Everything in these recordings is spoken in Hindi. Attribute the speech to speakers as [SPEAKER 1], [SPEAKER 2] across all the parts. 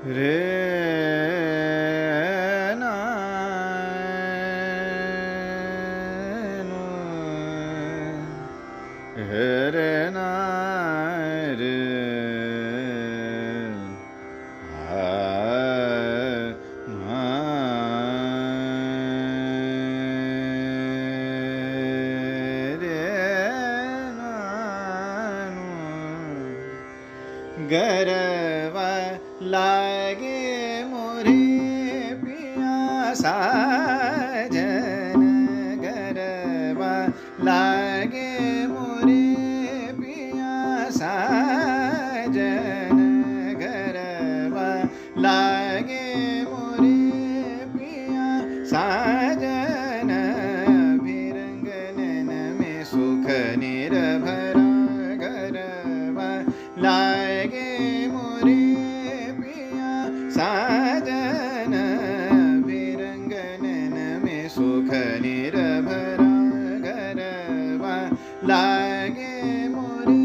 [SPEAKER 1] रे ना नो हे रे ना रे आ ना रे ना नो गरवा लागे मोरे पिया साजन गरवा लागे मोरे पिया साजन गरवा लागे मोरे पिया साजन भिरंगनन में सुख निरभरा गरवा लागे मोरे पिया साजन भिरंगनन में सुख निरभरा गरवा लागे मोरे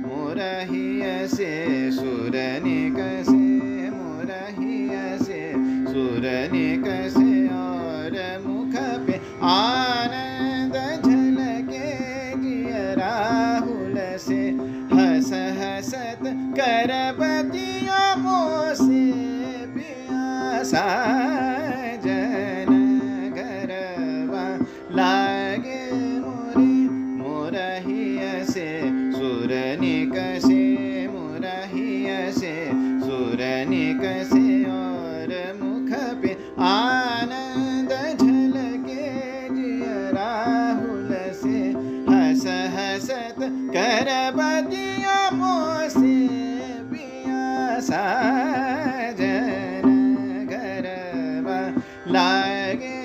[SPEAKER 1] मोरहिय से सुरनिक से मोरहिय से सुरनिक से और मुख पे आनंद झलके जिय राहुल से हस हसत करबतिया मोसे पिया साजन गरबा लागे मोरे मोरहिय से सुरनिक से मोरहिय से सुरनिक से और मुख पे आनंद झलके जिय राहुल से हस हसत करबतिया मोसे पिया साजन गरबा लागे